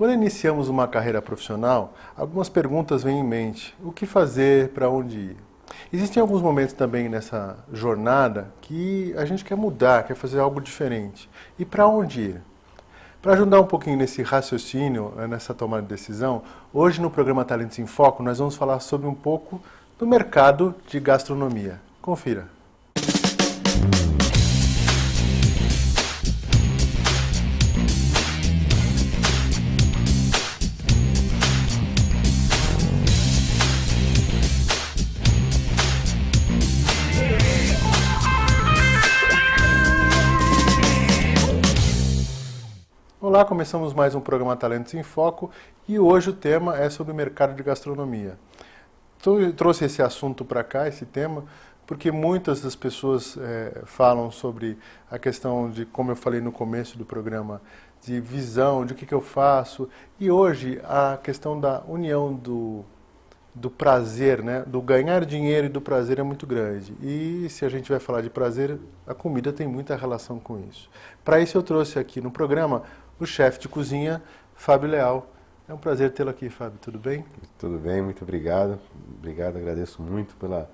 Quando iniciamos uma carreira profissional, algumas perguntas vêm em mente. O que fazer, para onde ir? Existem alguns momentos também nessa jornada que a gente quer mudar, quer fazer algo diferente. E para onde ir? Para ajudar um pouquinho nesse raciocínio, nessa tomada de decisão, hoje no programa Talentos em Foco nós vamos falar sobre um pouco do mercado de gastronomia. Confira. Olá, começamos mais um programa Talentos em Foco e hoje o tema é sobre o mercado de gastronomia. Eu trouxe esse assunto para cá, esse tema, porque muitas das pessoas falam sobre a questão de, como eu falei no começo do programa, de visão, de o que eu faço. E hoje a questão da união do prazer, né? Do ganhar dinheiro e do prazer é muito grande. E se a gente vai falar de prazer, a comida tem muita relação com isso. Para isso eu trouxe aqui no programa o chefe de cozinha, Fábio Leal. É um prazer tê-lo aqui, Fábio. Tudo bem? Tudo bem, muito obrigado. Obrigado, agradeço muito pela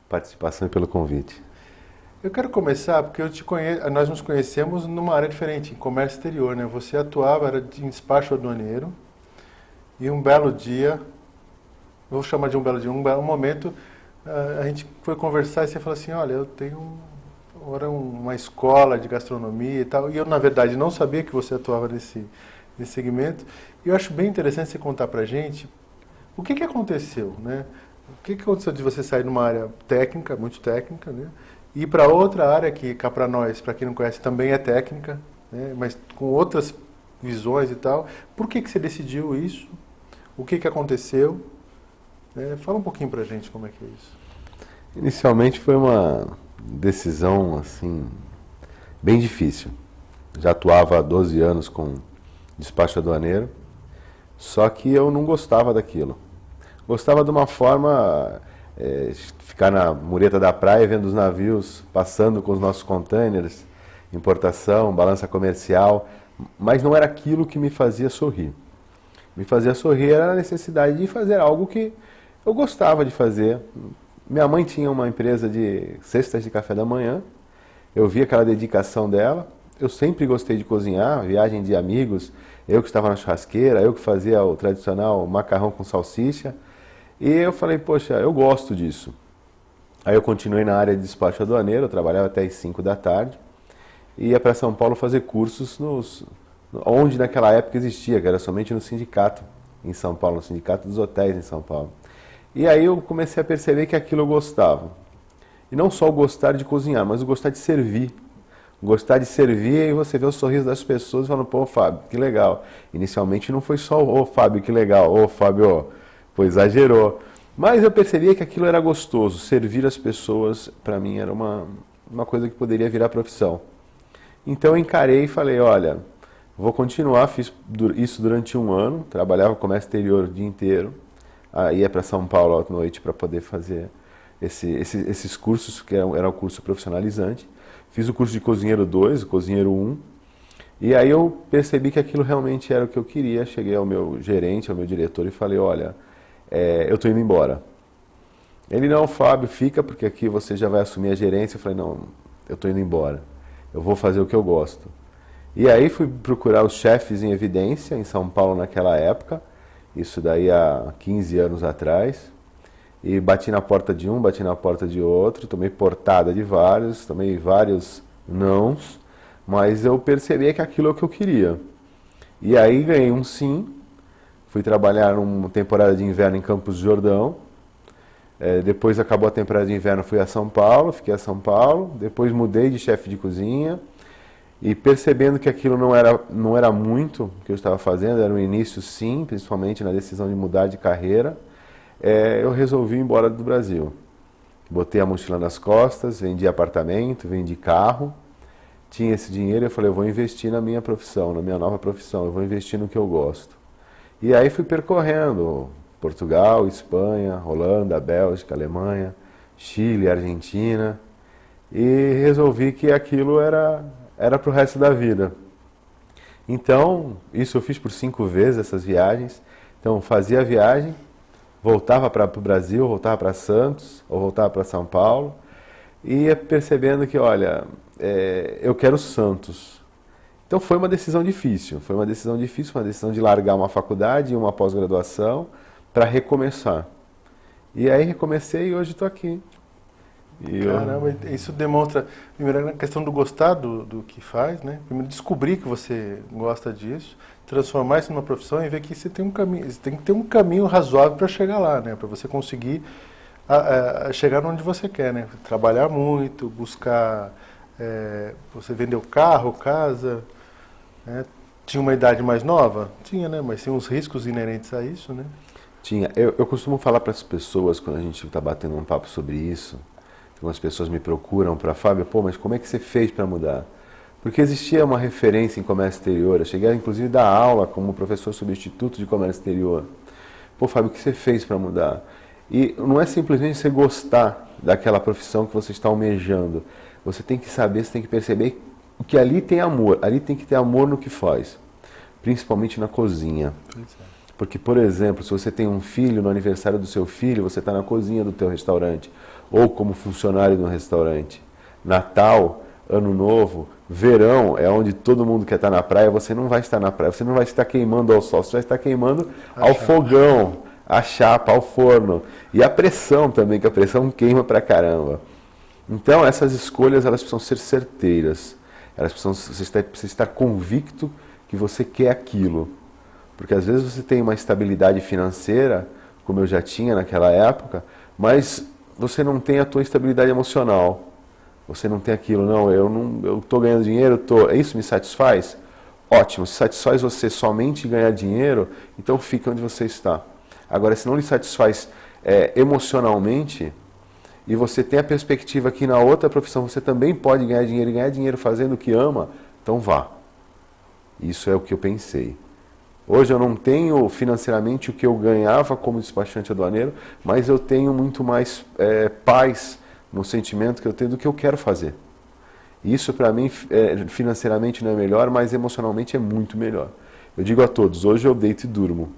participação e pelo convite. Eu quero começar porque nós nos conhecemos numa área diferente, em comércio exterior, né? Você atuava, era em despacho aduaneiro, e um belo dia, vou chamar de um belo dia, um momento, a gente foi conversar e você falou assim, olha, eu tenho uma escola de gastronomia e tal, e eu, na verdade, não sabia que você atuava nesse segmento, e eu acho bem interessante você contar pra gente o que aconteceu, né? O que aconteceu de você sair numa área técnica, muito técnica, né? E ir para outra área que cá para nós, para quem não conhece, também é técnica, né? Mas com outras visões e tal. Por que você decidiu isso? O que aconteceu? Fala um pouquinho pra gente como é que é isso. Inicialmente foi uma decisão, assim, bem difícil. Já atuava há 12 anos com despacho aduaneiro, só que eu não gostava daquilo. Gostava de uma forma, ficar na mureta da praia vendo os navios passando com os nossos containers, importação, balança comercial, mas não era aquilo que me fazia sorrir. Me fazia sorrir era a necessidade de fazer algo que eu gostava de fazer. Minha mãe tinha uma empresa de cestas de café da manhã, eu via aquela dedicação dela, eu sempre gostei de cozinhar, viagem de amigos, eu que estava na churrasqueira, eu que fazia o tradicional macarrão com salsicha, e eu falei, poxa, eu gosto disso. Aí eu continuei na área de despacho aduaneiro, eu trabalhava até às 5 da tarde, e ia para São Paulo fazer cursos onde naquela época existia, que era somente no sindicato em São Paulo, no sindicato dos hotéis em São Paulo. E aí eu comecei a perceber que aquilo eu gostava. E não só o gostar de cozinhar, mas o gostar de servir. Gostar de servir e você vê o sorriso das pessoas e falando, pô, Fábio, que legal. Inicialmente não foi só, ô Fábio, que legal, ô Fábio, pô, exagerou. Mas eu percebia que aquilo era gostoso. Servir as pessoas, para mim, era uma coisa que poderia virar profissão. Então eu encarei e falei, olha, vou continuar, fiz isso durante um ano, trabalhava no comércio exterior o dia inteiro. Ia para São Paulo à noite para poder fazer esses cursos, que era um curso profissionalizante. Fiz o curso de cozinheiro 2, o cozinheiro 1, e aí eu percebi que aquilo realmente era o que eu queria. Cheguei ao meu gerente, ao meu diretor e falei, olha, eu estou indo embora. Ele, não, Fábio, fica, porque aqui você já vai assumir a gerência. Eu falei, não, eu estou indo embora, eu vou fazer o que eu gosto. E aí fui procurar os chefes em evidência em São Paulo naquela época, isso daí há 15 anos atrás, e bati na porta de um, bati na porta de outro, tomei portada de vários, tomei vários nãos, mas eu percebi que aquilo é o que eu queria. E aí ganhei um sim, fui trabalhar uma temporada de inverno em Campos do Jordão, depois acabou a temporada de inverno, fui a São Paulo, fiquei a São Paulo, depois mudei de chefe de cozinha, e percebendo que aquilo não era muito o que eu estava fazendo, era um início sim, principalmente na decisão de mudar de carreira, eu resolvi ir embora do Brasil. Botei a mochila nas costas, vendi apartamento, vendi carro, tinha esse dinheiro e eu falei, eu vou investir na minha profissão, na minha nova profissão, eu vou investir no que eu gosto. E aí fui percorrendo Portugal, Espanha, Holanda, Bélgica, Alemanha, Chile, Argentina, e resolvi que aquilo era para o resto da vida. Então, isso eu fiz por 5 vezes, essas viagens. Então, fazia a viagem, voltava para o Brasil, voltava para Santos, ou voltava para São Paulo, e ia percebendo que, olha, eu quero Santos. Então, foi uma decisão difícil, uma decisão de largar uma faculdade e uma pós-graduação para recomeçar. E aí recomecei e hoje estou aqui. Caramba, isso demonstra, primeiro, a questão do gostar do que faz, né? Primeiro, descobrir que você gosta disso, transformar isso numa profissão e ver que você tem um caminho, você tem que ter um caminho razoável para chegar lá, né? Para você conseguir chegar onde você quer, né? Trabalhar muito, buscar, você vendeu carro, casa, né? Tinha uma idade mais nova? Tinha, né? Mas tem uns riscos inerentes a isso, né? Tinha. Eu costumo falar para as pessoas, quando a gente está batendo um papo sobre isso, algumas pessoas me procuram para, Fábio, pô, mas como é que você fez para mudar? Porque existia uma referência em comércio exterior, eu cheguei inclusive a dar aula como professor substituto de comércio exterior. Pô, Fábio, o que você fez para mudar? E não é simplesmente você gostar daquela profissão que você está almejando. Você tem que saber, você tem que perceber que ali tem amor, ali tem que ter amor no que faz, principalmente na cozinha. Porque, por exemplo, se você tem um filho, no aniversário do seu filho, você está na cozinha do teu restaurante, ou como funcionário de um restaurante. Natal, Ano Novo, verão, é onde todo mundo quer estar na praia, você não vai estar na praia, você não vai estar queimando ao sol, você vai estar queimando ao fogão, a chapa, ao forno. E a pressão também, que a pressão queima pra caramba. Então, essas escolhas, elas precisam ser certeiras. Elas precisam, você precisa estar convicto que você quer aquilo. Porque às vezes você tem uma estabilidade financeira, como eu já tinha naquela época, mas você não tem a tua estabilidade emocional. Você não tem aquilo, não, eu estou ganhando dinheiro, isso me satisfaz? Ótimo, se satisfaz você somente ganhar dinheiro, então fica onde você está. Agora, se não lhe satisfaz emocionalmente, e você tem a perspectiva que na outra profissão você também pode ganhar dinheiro e ganhar dinheiro fazendo o que ama, então vá. Isso é o que eu pensei. Hoje eu não tenho financeiramente o que eu ganhava como despachante aduaneiro, mas eu tenho muito mais paz no sentimento que eu tenho do que eu quero fazer. Isso para mim financeiramente não é melhor, mas emocionalmente é muito melhor. Eu digo a todos, hoje eu deito e durmo.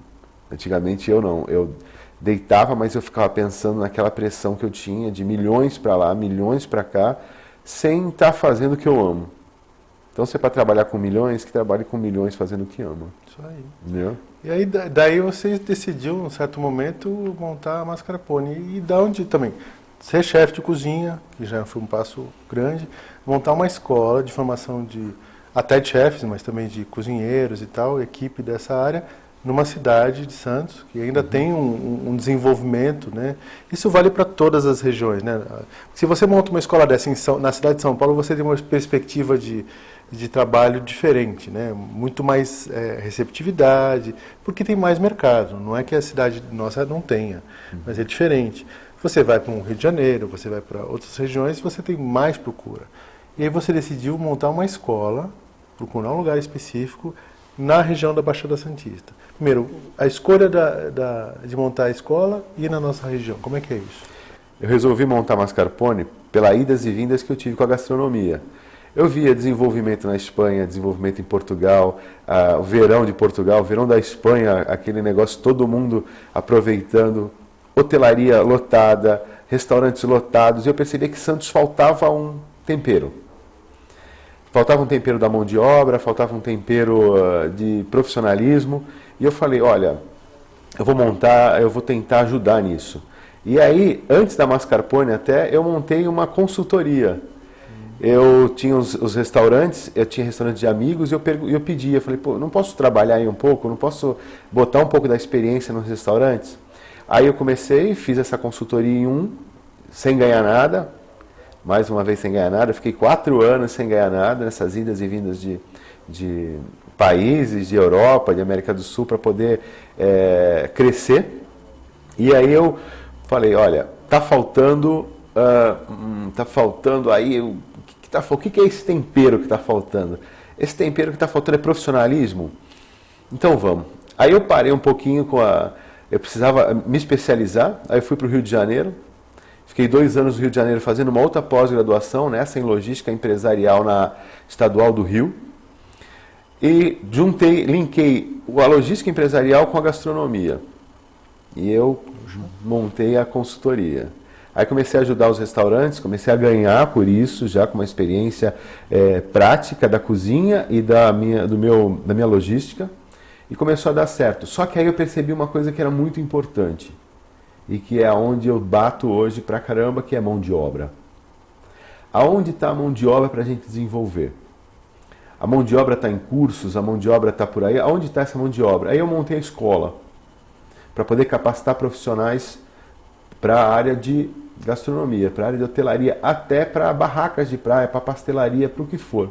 Antigamente eu não, eu deitava, mas eu ficava pensando naquela pressão que eu tinha de milhões para lá, milhões para cá, sem estar fazendo o que eu amo. Então, se é para trabalhar com milhões, que trabalhe com milhões fazendo o que ama. Isso aí. Entendeu? E aí, daí você decidiu, num certo momento, montar a Mascarpone. E da onde também? Ser chefe de cozinha, que já foi um passo grande, montar uma escola de formação até de chefes, mas também de cozinheiros e tal, equipe dessa área, numa cidade de Santos, que ainda tem um desenvolvimento, né? Isso vale para todas as regiões, né? Se você monta uma escola dessa na cidade de São Paulo, você tem uma perspectiva de trabalho diferente, né? Muito mais receptividade, porque tem mais mercado. Não é que a cidade nossa não tenha, mas é diferente. Você vai para um Rio de Janeiro, você vai para outras regiões, você tem mais procura. E aí você decidiu montar uma escola, procurar um lugar específico na região da Baixada Santista. Primeiro, a escolha de montar a escola e na nossa região, como é que é isso? Eu resolvi montar Mascarpone pela idas e vindas que eu tive com a gastronomia. Eu via desenvolvimento na Espanha, desenvolvimento em Portugal, o verão de Portugal, o verão da Espanha, aquele negócio, todo mundo aproveitando, hotelaria lotada, restaurantes lotados, e eu percebi que Santos faltava um tempero. Faltava um tempero da mão de obra, faltava um tempero de profissionalismo, e eu falei, olha, eu vou tentar ajudar nisso. E aí, antes da Mascarpone até, eu montei uma consultoria. Eu tinha os restaurantes, eu tinha restaurantes de amigos, e eu pedia, falei, pô, não posso trabalhar aí um pouco, não posso botar um pouco da experiência nos restaurantes? Aí eu comecei, fiz essa consultoria em sem ganhar nada, mais uma vez sem ganhar nada, eu fiquei 4 anos sem ganhar nada, nessas idas e vindas de países, de Europa, de América do Sul, para poder crescer. E aí eu falei, olha, tá faltando aí, o que é esse tempero que está faltando? Esse tempero que está faltando é profissionalismo? Então vamos. Aí eu parei um pouquinho eu precisava me especializar, aí eu fui para o Rio de Janeiro, fiquei 2 anos no Rio de Janeiro fazendo uma outra pós-graduação, nessa em logística empresarial na Estadual do Rio. E linkei a logística empresarial com a gastronomia. E eu montei a consultoria. Aí comecei a ajudar os restaurantes, comecei a ganhar por isso, já com uma experiência prática da cozinha e da minha logística. E começou a dar certo. Só que aí eu percebi uma coisa que era muito importante. E que é onde eu bato hoje pra caramba, que é mão de obra. Aonde está a mão de obra para a gente desenvolver? A mão de obra está em cursos, a mão de obra está por aí. Aonde está essa mão de obra? Aí eu montei a escola para poder capacitar profissionais para a área de gastronomia, para a área de hotelaria, até para barracas de praia, para pastelaria, para o que for.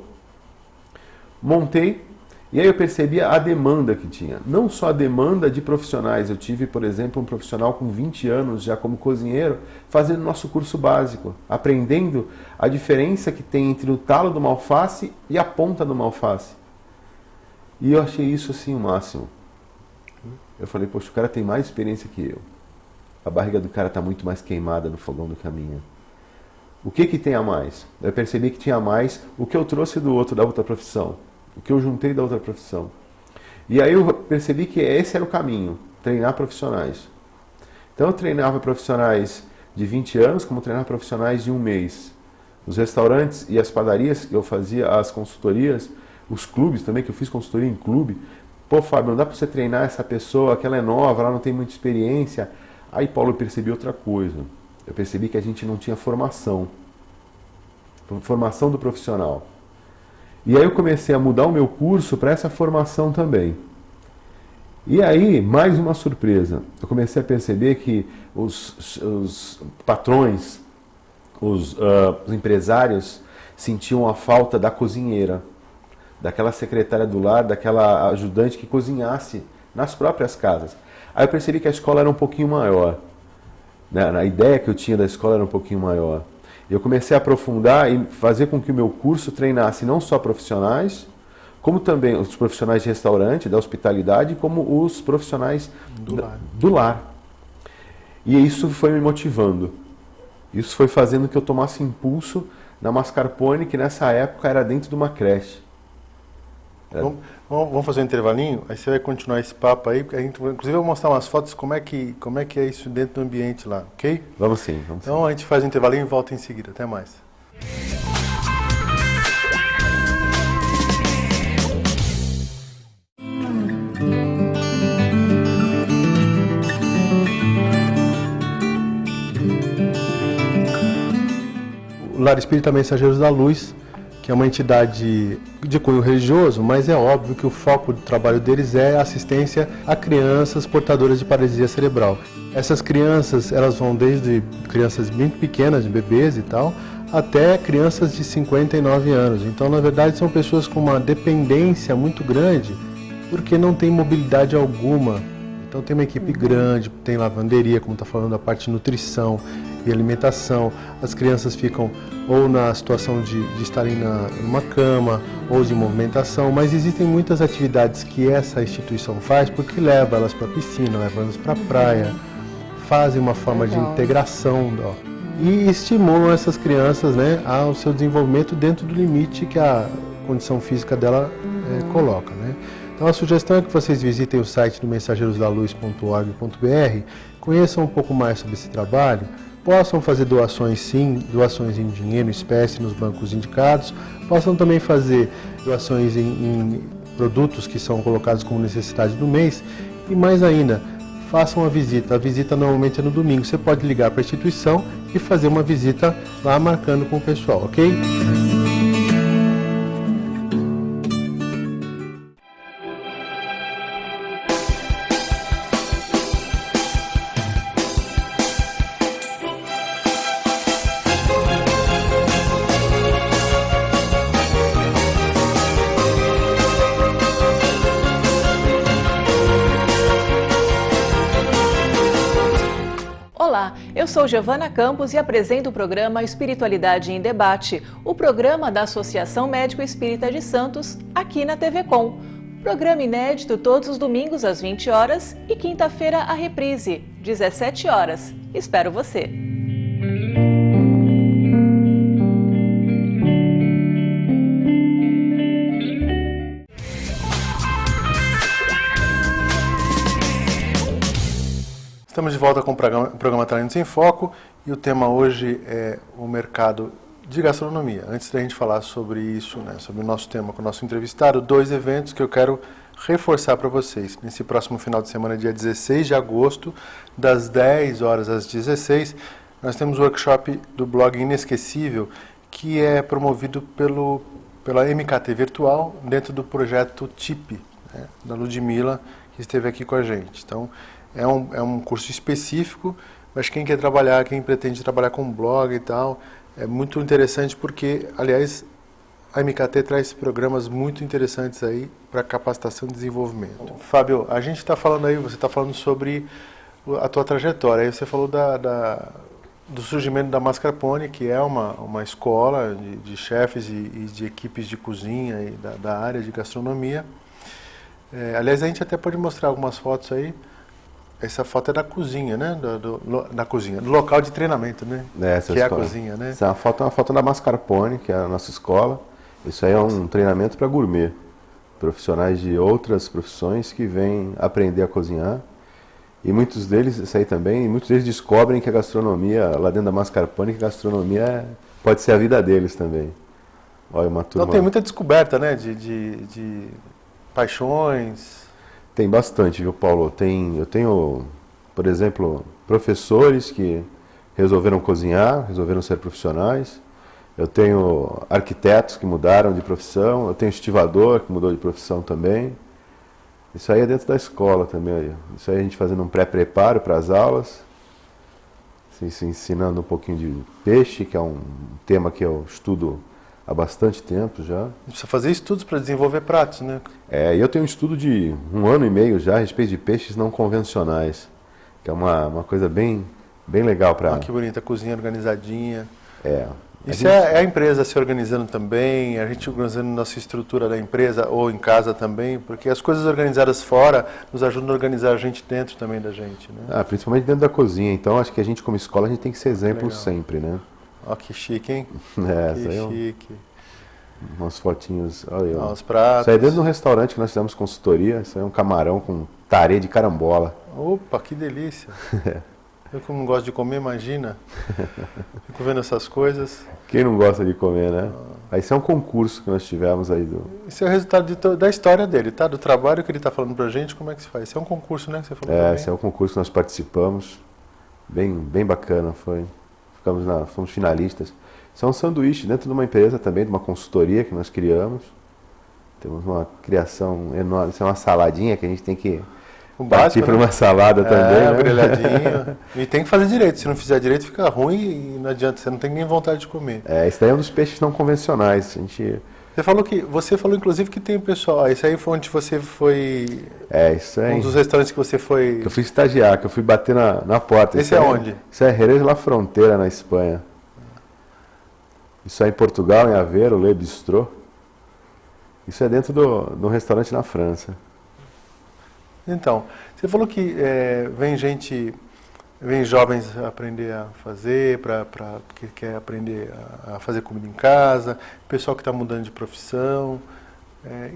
Montei e aí eu percebi a demanda que tinha. Não só a demanda de profissionais. Eu tive, por exemplo, um profissional com 20 anos já como cozinheiro, fazendo nosso curso básico, aprendendo a diferença que tem entre o talo de uma alface e a ponta de uma alface. E eu achei isso assim o máximo. Eu falei, poxa, o cara tem mais experiência que eu. A barriga do cara está muito mais queimada no fogão do que a minha. O que tem a mais? Eu percebi que tinha a mais o que eu trouxe da outra profissão. O que eu juntei da outra profissão. E aí eu percebi que esse era o caminho, treinar profissionais. Então eu treinava profissionais de 20 anos, como treinar profissionais de 1 mês. Os restaurantes e as padarias que eu fazia, as consultorias, os clubes também, que eu fiz consultoria em clube. Pô, Fábio, não dá para você treinar essa pessoa, que ela é nova, ela não tem muita experiência. Aí, Paulo, eu percebi outra coisa. Eu percebi que a gente não tinha formação. Formação do profissional. E aí eu comecei a mudar o meu curso para essa formação também. E aí, mais uma surpresa. Eu comecei a perceber que os patrões, os empresários sentiam a falta da cozinheira, daquela secretária do lar, daquela ajudante que cozinhasse nas próprias casas. Aí eu percebi que a escola era um pouquinho maior. A ideia que eu tinha da escola era um pouquinho maior. Eu comecei a aprofundar e fazer com que o meu curso treinasse não só profissionais, como também os profissionais de restaurante, da hospitalidade, como os profissionais do lar. E isso foi me motivando. Isso foi fazendo que eu tomasse impulso na mascarpone, que nessa época era dentro de uma creche. Vamos fazer um intervalinho, aí você vai continuar esse papo aí, inclusive eu vou mostrar umas fotos como é que é isso dentro do ambiente lá, ok? Vamos sim. Então a gente faz um intervalinho e volta em seguida. Até mais. O Lar Espírita Mensageiros da Luz, que é uma entidade de cunho religioso, mas é óbvio que o foco do trabalho deles é assistência a crianças portadoras de paralisia cerebral. Essas crianças, elas vão desde crianças bem pequenas, de bebês e tal, até crianças de 59 anos. Então, na verdade, são pessoas com uma dependência muito grande, porque não tem mobilidade alguma. Então, tem uma equipe grande, tem lavanderia, como está falando, a parte de nutrição e alimentação. As crianças ficam ou na situação de estarem numa cama ou de movimentação, mas existem muitas atividades que essa instituição faz porque leva elas para a piscina, leva elas para a praia, fazem uma forma de integração e estimulam essas crianças, né, ao seu desenvolvimento dentro do limite que a condição física dela coloca, né? Então a sugestão é que vocês visitem o site do mensageirosdaluz.org.br, conheçam um pouco mais sobre esse trabalho, possam fazer doações sim, doações em dinheiro, em espécie, nos bancos indicados, possam também fazer doações em produtos que são colocados como necessidade do mês e mais ainda, façam a visita normalmente é no domingo, você pode ligar para a instituição e fazer uma visita lá marcando com o pessoal, ok? Olá, eu sou Giovana Campos e apresento o programa Espiritualidade em Debate, o programa da Associação Médico Espírita de Santos, aqui na TV Com. Programa inédito todos os domingos às 20 horas e quinta-feira a reprise, 17 horas. Espero você! Estamos de volta com o programa Talentos em Foco e o tema hoje é o mercado de gastronomia. Antes da gente falar sobre isso, né, sobre o nosso tema com o nosso entrevistado, 2 eventos que eu quero reforçar para vocês. Nesse próximo final de semana, dia 16 de agosto, das 10 horas às 16, nós temos o workshop do blog Inesquecível, que é promovido pela MKT Virtual, dentro do projeto TIP, né, da Ludmila, que esteve aqui com a gente. Então, é um curso específico, mas quem quer trabalhar, quem pretende trabalhar com blog e tal, é muito interessante porque, aliás, a MKT traz programas muito interessantes aí para capacitação e desenvolvimento. Fábio, a gente está falando aí, você está falando sobre a tua trajetória, aí você falou do surgimento da Mascarpone, que é uma escola de chefes e de equipes de cozinha e da área de gastronomia. Aliás, a gente até pode mostrar algumas fotos aí. Essa foto é da cozinha, né? Da cozinha, do local de treinamento, né? Que é a cozinha, né? Essa foto é uma foto da Mascarpone, que é a nossa escola. Isso aí é um treinamento para gourmet. Profissionais de outras profissões que vêm aprender a cozinhar. E muitos deles, isso aí também, muitos deles descobrem que a gastronomia, lá dentro da Mascarpone, que a gastronomia pode ser a vida deles também. Olha, uma turma... Então tem muita descoberta, né? De paixões... Tem bastante, viu, Paulo? Eu tenho, por exemplo, professores que resolveram cozinhar, resolveram ser profissionais. Eu tenho arquitetos que mudaram de profissão. Eu tenho estivador que mudou de profissão também. Isso aí é dentro da escola também. Isso aí a gente fazendo um pré-preparo para as aulas. Se ensinando um pouquinho de peixe, que é um tema que eu estudo há bastante tempo já. Precisa fazer estudos para desenvolver pratos, né? Eu tenho um estudo de 1 ano e meio já a respeito de peixes não convencionais, que é uma coisa bem legal para... que bonita, a cozinha organizadinha. Isso gente... é a empresa se organizando também, a gente organizando nossa estrutura da empresa ou em casa também, porque as coisas organizadas fora nos ajudam a organizar a gente dentro também da gente, né? Principalmente dentro da cozinha, então acho que a gente como escola a gente tem que ser exemplo sempre, né? Ó, que chique, hein? Que chique. Umas fotinhos, olha aí, ó. Os pratos. Isso aí dentro de um restaurante que nós fizemos consultoria, isso aí é um camarão com tarê de carambola. Opa, que delícia. Eu como não gosto de comer, imagina. Fico vendo essas coisas. Quem não gosta de comer, né? Isso é um concurso que nós tivemos aí. Isso é o resultado da história dele, tá? Do trabalho que ele está falando pra gente, como é que se faz? Isso é um concurso, né? Que você falou esse é um concurso que nós participamos. Bem bacana, foi. Fomos finalistas. Isso é um sanduíche dentro de uma empresa também, de uma consultoria que nós criamos. Temos uma criação enorme. Isso é uma saladinha que a gente tem que partir para uma salada também. Né? Brilhadinho. E tem que fazer direito. Se não fizer direito, fica ruim e não adianta. Você não tem nem vontade de comer. Esse daí é um dos peixes não convencionais. Você falou inclusive que tem o pessoal. Isso aí foi onde você foi. Isso aí. Um dos restaurantes que você foi. Que eu fui estagiar, que eu fui bater na porta. Esse é onde? Isso é Jerez La Fronteira, na Espanha. Isso é em Portugal, em Aveiro, Le Bistrot. Isso é dentro do restaurante na França. Então, você falou que vem jovens aprender a fazer, que quer aprender a fazer comida em casa, pessoal que está mudando de profissão.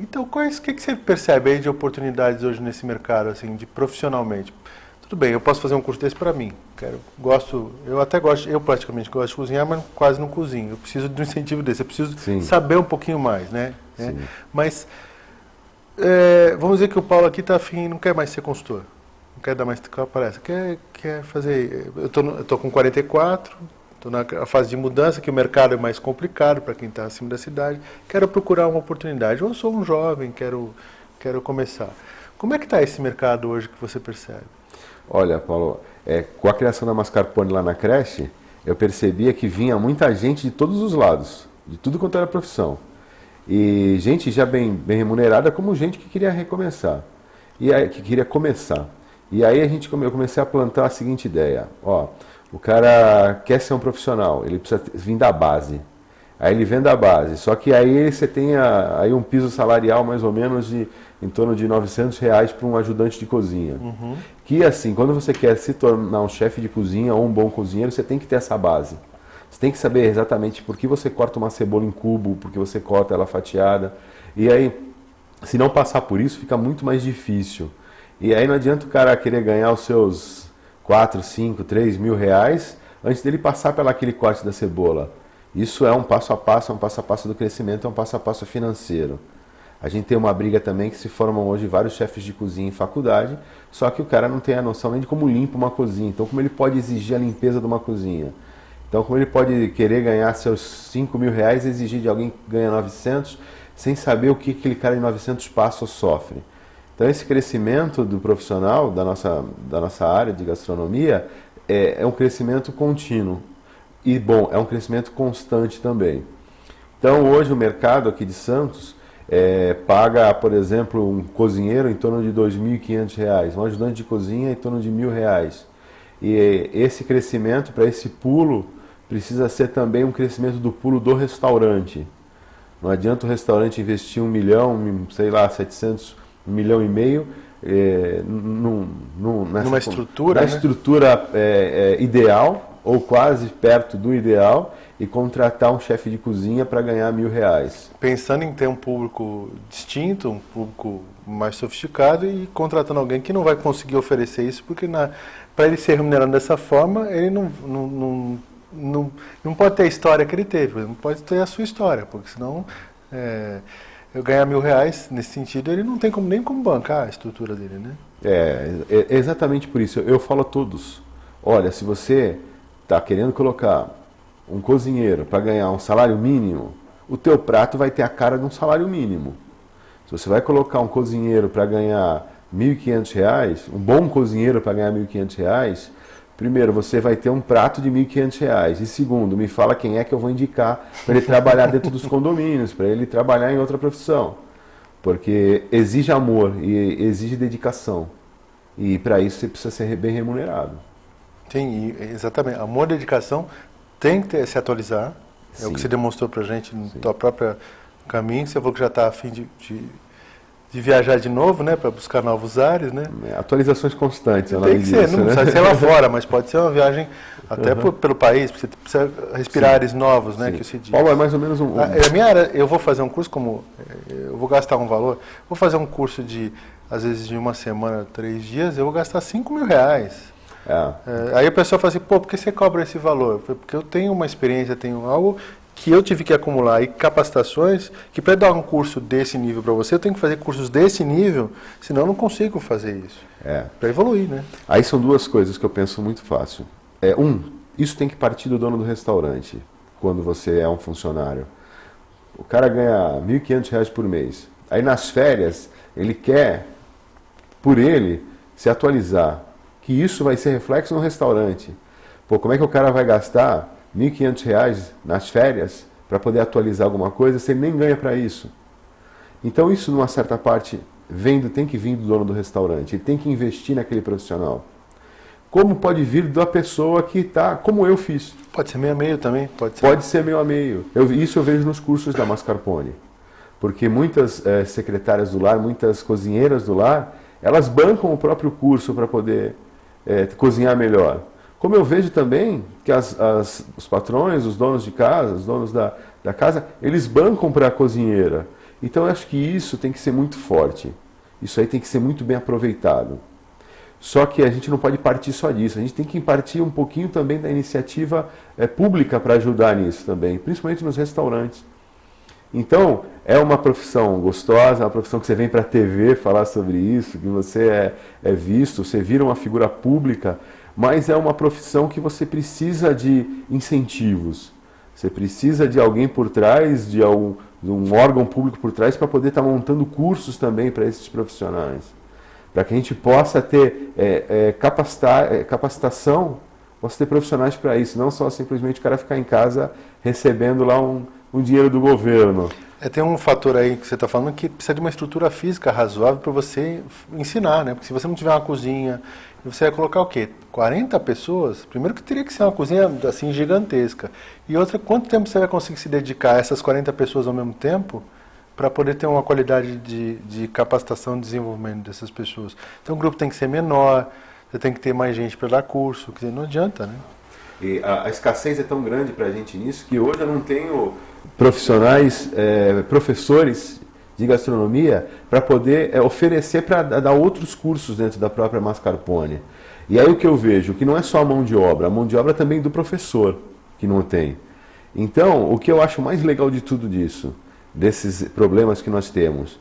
Então, o que você percebe aí de oportunidades hoje nesse mercado, assim, profissionalmente? Tudo bem, eu posso fazer um curso desse para mim. Eu praticamente gosto de cozinhar, mas quase não cozinho. Eu preciso de um incentivo desse, eu preciso saber um pouquinho mais, né? Mas vamos dizer que o Paulo aqui está afim, não quer mais ser consultor, não quer dar mais palestra, quer fazer... Eu estou com 44, estou na fase de mudança, que o mercado é mais complicado para quem está acima da cidade, quero procurar uma oportunidade. Eu sou um jovem, quero começar. Como é que está esse mercado hoje que você percebe? Olha, Paulo, com a criação da Mascarpone lá na creche, eu percebia que vinha muita gente de todos os lados, de tudo quanto era profissão. E gente já bem remunerada, como gente que queria recomeçar, que queria começar. E aí eu comecei a plantar a seguinte ideia: o cara quer ser um profissional, ele precisa vir da base. Aí ele vem da base, só que aí você tem aí um piso salarial mais ou menos em torno de R$900 para um ajudante de cozinha. Uhum. Que assim, quando você quer se tornar um chefe de cozinha ou um bom cozinheiro, você tem que ter essa base. Você tem que saber exatamente por que você corta uma cebola em cubo, por que você corta ela fatiada. E aí, se não passar por isso, fica muito mais difícil. E aí não adianta o cara querer ganhar os seus 4, 5, 3 mil reais antes dele passar pelaquele corte da cebola. Isso é um passo a passo do crescimento, é um passo a passo financeiro. A gente tem uma briga também que se formam hoje vários chefes de cozinha em faculdade, só que o cara não tem a noção nem de como limpa uma cozinha. Então, como ele pode exigir a limpeza de uma cozinha? Então, como ele pode querer ganhar seus 5 mil reais e exigir de alguém que ganha 900, sem saber o que aquele cara em 900 passos sofre? Então, esse crescimento do profissional da nossa área de gastronomia é um crescimento contínuo. E, bom, é um crescimento constante também. Então, hoje o mercado aqui de Santos paga, por exemplo, um cozinheiro em torno de R$ 2.500, um ajudante de cozinha em torno de R$ 1.000. E esse crescimento, para esse pulo, precisa ser também um crescimento do pulo do restaurante. Não adianta o restaurante investir 1 milhão, sei lá, 700, 1,5 milhão, numa estrutura, na estrutura ideal, ou quase perto do ideal, e contratar um chefe de cozinha para ganhar R$ 1.000. Pensando em ter um público distinto, um público mais sofisticado e contratando alguém que não vai conseguir oferecer isso, porque para ele ser remunerado dessa forma, ele não pode ter a história que ele teve, não pode ter a sua história, porque senão eu ganhar R$ 1.000 nesse sentido, ele não tem nem como bancar a estrutura dele, né? É exatamente por isso. Eu falo a todos, olha, se você está querendo colocar um cozinheiro para ganhar um salário mínimo, o teu prato vai ter a cara de um salário mínimo. Se você vai colocar um cozinheiro para ganhar R$ 1.500, um bom cozinheiro para ganhar R$ 1.500, primeiro, você vai ter um prato de R$ 1.500. E segundo, me fala quem é que eu vou indicar para ele trabalhar dentro dos condomínios, para ele trabalhar em outra profissão. Porque exige amor e exige dedicação. E para isso você precisa ser bem remunerado. Sim, exatamente. Amor e dedicação tem que se atualizar. É o que você demonstrou para a gente no teu próprio caminho. Você falou que já está a fim de viajar de novo, né, para buscar novos ares, né? Atualizações constantes. Tem que ser, não precisa ser lá fora, mas pode ser uma viagem até pelo país, porque você precisa respirar ares novos, né, que se diz. Paulo, é mais ou menos A minha área, eu vou fazer um curso eu vou gastar um valor, vou fazer um curso às vezes de 1 semana, 3 dias, eu vou gastar R$ 5.000. Aí a pessoa fala assim, pô, por que você cobra esse valor? Eu falei, porque eu tenho uma experiência, tenho algo que eu tive que acumular e capacitações, que para dar um curso desse nível para você, eu tenho que fazer cursos desse nível, senão eu não consigo fazer isso. Para evoluir, né? Aí são duas coisas que eu penso muito fácil. Isso tem que partir do dono do restaurante, quando você é um funcionário. O cara ganha R$ 1.500 por mês. Aí nas férias, ele quer, por ele, se atualizar. Que isso vai ser reflexo no restaurante. Pô, como é que o cara vai gastar R$ 1.500 nas férias para poder atualizar alguma coisa se ele nem ganha para isso? Então isso, numa certa parte, tem que vir do dono do restaurante. Ele tem que investir naquele profissional. Como pode vir da pessoa que está, como eu fiz. Pode ser meio a meio também? Pode ser meio a meio. Isso eu vejo nos cursos da Mascarpone. Porque muitas secretárias do lar, muitas cozinheiras do lar, elas bancam o próprio curso para poder cozinhar melhor. Como eu vejo também que os patrões, os donos de casa, os donos da casa, eles bancam para a cozinheira. Então eu acho que isso tem que ser muito forte. Isso aí tem que ser muito bem aproveitado. Só que a gente não pode partir só disso. A gente tem que partir um pouquinho também da iniciativa pública para ajudar nisso também, principalmente nos restaurantes. Então, é uma profissão gostosa, é uma profissão que você vem para a TV falar sobre isso, que você é visto, você vira uma figura pública, mas é uma profissão que você precisa de incentivos. Você precisa de alguém por trás, de um órgão público por trás, para poder estar montando cursos também para esses profissionais. Para que a gente possa ter capacitação, possa ter profissionais para isso, não só simplesmente o cara ficar em casa recebendo lá um dinheiro do governo. Tem um fator aí que você está falando que precisa de uma estrutura física razoável para você ensinar, né? Porque se você não tiver uma cozinha, você vai colocar o quê? 40 pessoas? Primeiro que teria que ser uma cozinha assim gigantesca. E outra, quanto tempo você vai conseguir se dedicar a essas 40 pessoas ao mesmo tempo para poder ter uma qualidade de capacitação e desenvolvimento dessas pessoas? Então o grupo tem que ser menor, você tem que ter mais gente para dar curso, quer dizer, não adianta, né? E a escassez é tão grande para a gente nisso que hoje eu não tenho profissionais, professores de gastronomia para poder oferecer para dar outros cursos dentro da própria Mascarpone. E aí o que eu vejo, que não é só a mão de obra também do professor, que não tem. Então, o que eu acho mais legal de tudo disso, desses problemas que nós temos,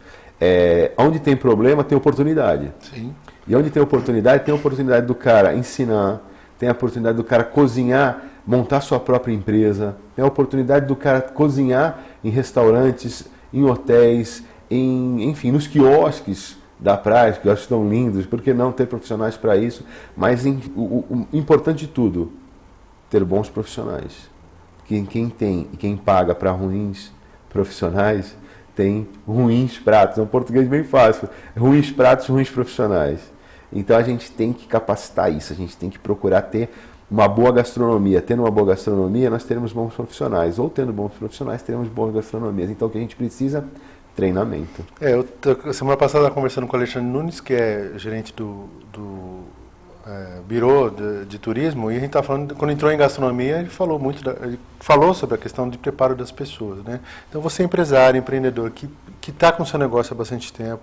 onde tem problema, tem oportunidade. Sim. E onde tem a oportunidade do cara ensinar, tem a oportunidade do cara cozinhar, montar sua própria empresa, tem a oportunidade do cara cozinhar em restaurantes, em hotéis, enfim, nos quiosques da praia, que eu acho tão lindos, por que não ter profissionais para isso? Mas o importante de tudo, ter bons profissionais. Quem tem e quem paga para ruins profissionais, tem ruins pratos. É um português bem fácil. Ruins pratos, ruins profissionais. Então a gente tem que capacitar isso, a gente tem que procurar ter uma boa gastronomia. Tendo uma boa gastronomia, nós teremos bons profissionais. Ou tendo bons profissionais, teremos boas gastronomias. Então o que a gente precisa? Treinamento. Semana passada conversando com o Alexandre Nunes, que é gerente do Birô de Turismo, e a gente está falando, quando entrou em gastronomia, ele falou sobre a questão de preparo das pessoas, né? Então você é empresário, empreendedor, que está com seu negócio há bastante tempo,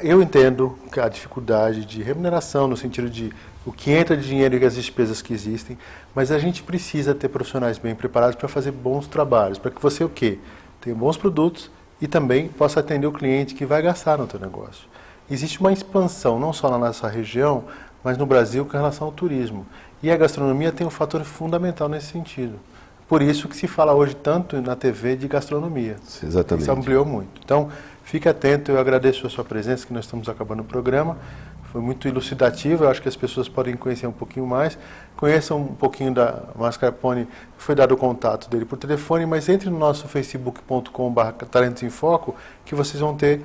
eu entendo a dificuldade de remuneração, no sentido de o que entra de dinheiro e as despesas que existem, mas a gente precisa ter profissionais bem preparados para fazer bons trabalhos, para que você tenha bons produtos e também possa atender o cliente que vai gastar no teu negócio. Existe uma expansão, não só na nossa região, mas no Brasil, com relação ao turismo. E a gastronomia tem um fator fundamental nesse sentido. Por isso que se fala hoje tanto na TV de gastronomia. Exatamente. Isso ampliou muito. Então, fique atento, eu agradeço a sua presença, que nós estamos acabando o programa. Foi muito elucidativo, eu acho que as pessoas podem conhecer um pouquinho mais. Conheçam um pouquinho da Mascarpone, foi dado o contato dele por telefone, mas entre no nosso facebook.com/Talentos em Foco, que vocês vão ter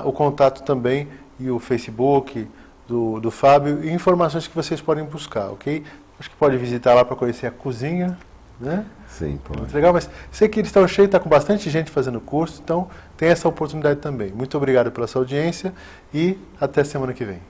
o contato também, e o Facebook do Fábio, e informações que vocês podem buscar, ok? Acho que pode visitar lá para conhecer a cozinha, né? Sim, pode. Muito legal, mas sei que eles estão cheios, está com bastante gente fazendo curso, então tem essa oportunidade também. Muito obrigado pela sua audiência e até semana que vem.